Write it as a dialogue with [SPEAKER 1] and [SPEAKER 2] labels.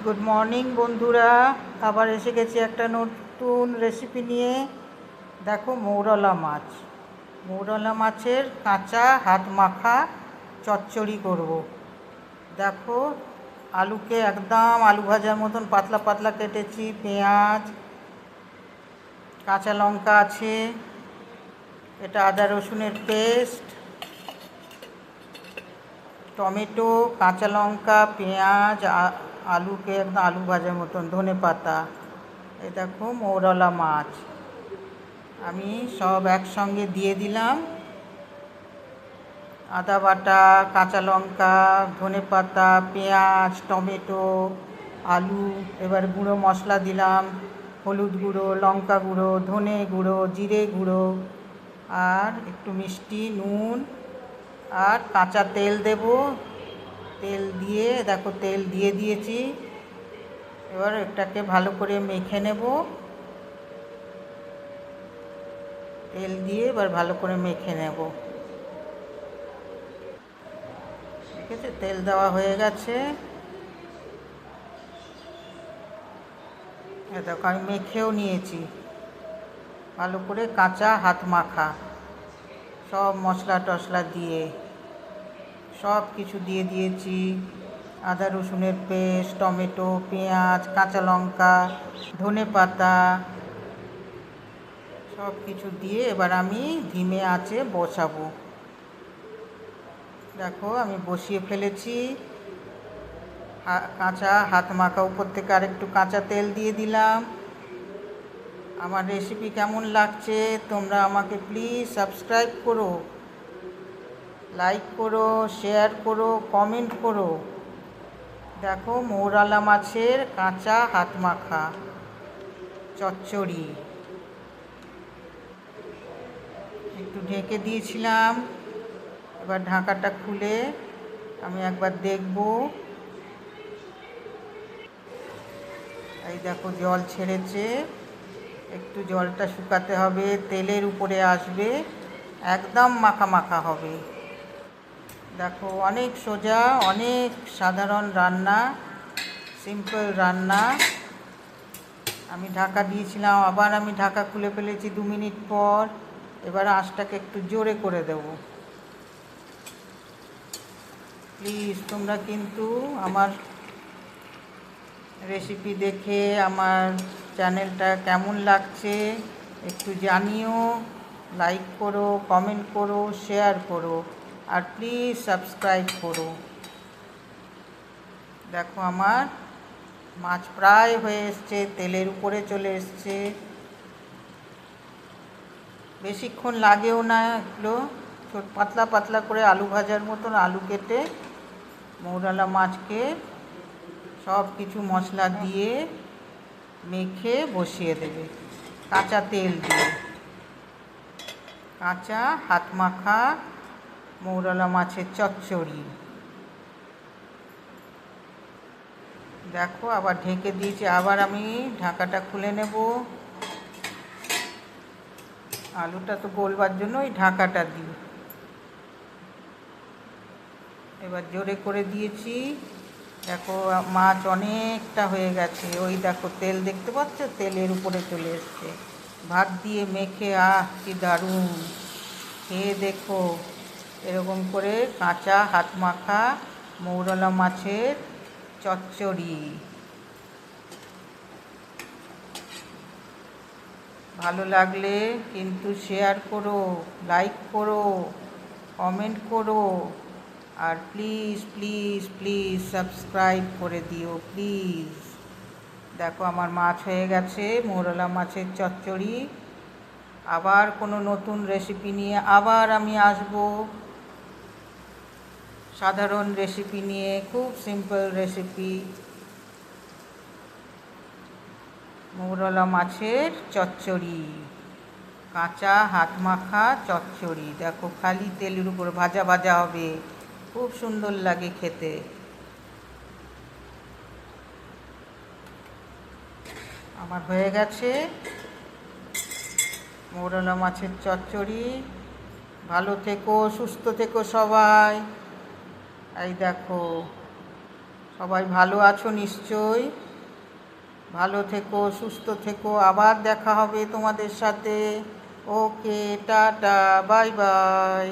[SPEAKER 1] Good morning বন্ধুরা, আবার এসে গেছি একটা নতুন রেসিপি নিয়ে। দেখো, মৌরলা মাছের কাঁচা হাত মাখা চচ্চড়ি করব। দেখো, আলুকে একদম আলু ভাজার মতন পাতলা পাতলা কেটেছি, পেঁয়াজ, কাঁচা লঙ্কা আছে, এটা আদা রসুনের পেস্ট, টমেটো, কাঁচা লঙ্কা, পেঁয়াজ, আলুকে একদম আলু ভাজার মতন, ধনেপাতা। এই দেখো মৌরলা মাছ আমি সব একসঙ্গে দিয়ে দিলাম। আদা বাটা, কাঁচা লঙ্কা, ধনেপাতা, পেঁয়াজ, টমেটো, আলু। এবার গুঁড়ো মশলা দিলাম, হলুদ গুঁড়ো, লঙ্কা গুঁড়ো, ধনে গুঁড়ো, জিরে গুঁড়ো, আর একটু মিষ্টি, নুন, আর কাঁচা তেল দেব। তেল দিয়ে দেখো, তেল দিয়ে দিয়েছি। এবার এটাকে ভালো করে মেখে নেব। তেল দিয়ে এবার ভালো করে মেখে নেব। ঠিক আছে, তেল দেওয়া হয়ে গেছে। দেখো, আমি মেখেও নিয়েছি ভালো করে, কাঁচা হাত মাখা। সব মশলা টশলা দিয়ে সব কিছু দিয়ে দিয়েছি, আদা রসুনের পেস্ট, টমেটো, পেঁয়াজ, কাঁচা লঙ্কা, ধনেপাতা, সব কিছু দিয়ে এবার আমি ধিমে আঁচে বসাবো। দেখো, আমি বসিয়ে ফেলেছি। কাঁচা হাত মাখা, উপর থেকে আরেকটু কাঁচা তেল দিয়ে দিলাম। আমার রেসিপি কেমন লাগছে তোমরা আমাকে প্লিজ সাবস্ক্রাইব করো, লাইক করো, শেয়ার করো, কমেন্ট করো। দেখো, মৌরলা মাছের কাঁচা হাত মাখা চচ্চড়ি একটু ঢেকে দিয়েছিলাম। এবার ঢাকাটা খুলে আমি একবার দেখব। এই দেখো, জল ছেড়েছে, একটু জলটা শুকাতে হবে, তেলের উপরে আসবে, একদম মাখা মাখা হবে। দেখো, অনেক সোজা, অনেক সাধারণ রান্না, সিম্পল রান্না। আমি ঢাকা দিয়েছিলাম, আবার আমি ঢাকা খুলে ফেলেছি 2 মিনিট পর। এবার আঁচটাকে একটু জোরে করে দেব। প্লিজ তোমরা কিন্তু আমার রেসিপি দেখে আমার চ্যানেলটা কেমন লাগছে একটু জানিও। লাইক করো, কমেন্ট করো, শেয়ার করো, আর প্লিজ সাবস্ক্রাইব করো। দেখো, আমার মাছ প্রায় হয়ে এসছে, তেলের উপরে চলে এসছে। বেশিক্ষণ লাগেও না, এগুলো পাতলা পাতলা করে আলু ভাজার মতন আলু কেটে মৌরলা মাছকে সব কিছু মশলা দিয়ে মেখে বসিয়ে দেবে, কাঁচা তেল দিয়ে। কাঁচা হাত মাখা মৌরলা মাছের চচ্চড়ি। দেখো, আবার ঢেকে দিয়েছি, আবার আমি ঢাকাটা খুলে নেব। আলুটা তো গলবার জন্য ওই ঢাকাটা দিই। এবার জোরে করে দিয়েছি। দেখো, মাছ অনেকটা হয়ে গেছে। ওই দেখো, তেল দেখতে পাচ্ছ, তেলের উপরে চলে এসছে। ভাত দিয়ে মেখে কি দারুণ! খেয়ে দেখো এরকম করে কাঁচা হাত মাখা মৌরলা মাছের চচ্চড়ি। ভালো লাগলে কিন্তু শেয়ার করো, লাইক করো, কমেন্ট করো, আর প্লিজ প্লিজ প্লিজ সাবস্ক্রাইব করে দিও প্লিজ। দেখো, আমার মাছ হয়ে গেছে, মৌরলা মাছের চচ্চড়ি। আবার কোনো নতুন রেসিপি নিয়ে আবার আমি আসব, সাধারণ রেসিপি নিয়ে, খুব সিম্পল রেসিপি। মৌরলা মাছের চচ্চড়ি, কাঁচা হাত মাখা চচ্চড়ি। দেখো, খালি তেলের উপর ভাজা ভাজা হবে, খুব সুন্দর লাগে খেতে। আমার হয়ে গেছে মৌরলা মাছের চচ্চড়ি। ভালো থেকো, সুস্থ থেকো সবাই। এই দেখো, সবাই ভালো আছো নিশ্চয়ই। ভালো থেকো, সুস্থ থেকো, আবার দেখা হবে তোমাদের সাথে। ওকে, টাটা, বাই বাই।